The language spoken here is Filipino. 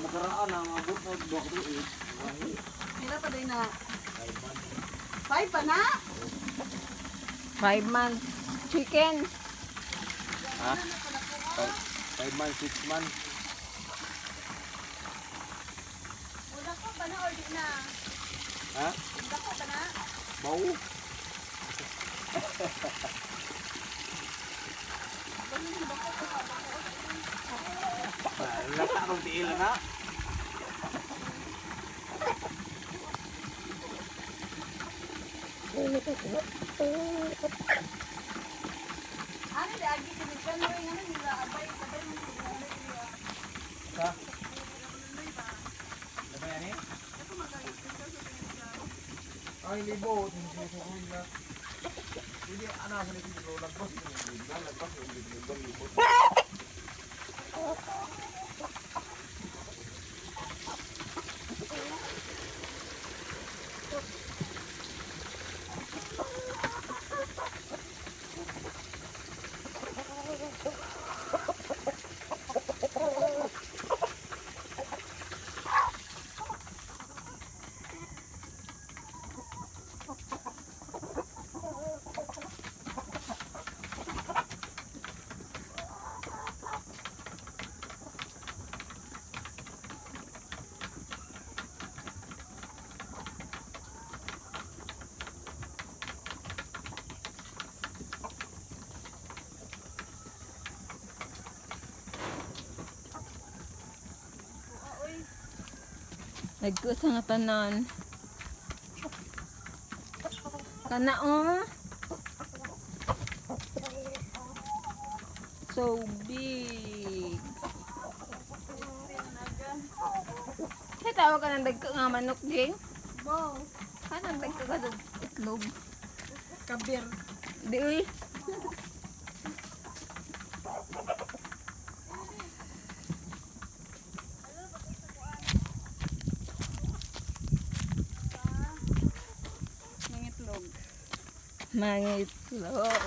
nakaraan ang abot na 2 tuig. Pila pa din na. 5 pa na? 5 months. Chicken. Ha? 5 months, 6 months. Una ko pa na or di na? Ha? Una ko pa na? Bau. Lata kong tiil na. Ano di agi kinikan mo yung ano nila abay mo sila. Ha? Labay ani? Ay libo, tinususukin na. Hindi anak ko nito lagpas ng libo. Nagkusa nga tanan. Kana oh. So big. Kaya tawag ka ng dagka nga manok, Jing? Bo, Kanang dagka ka ng itlog? kabir. Di uy. Nangitlog. Mga itlog.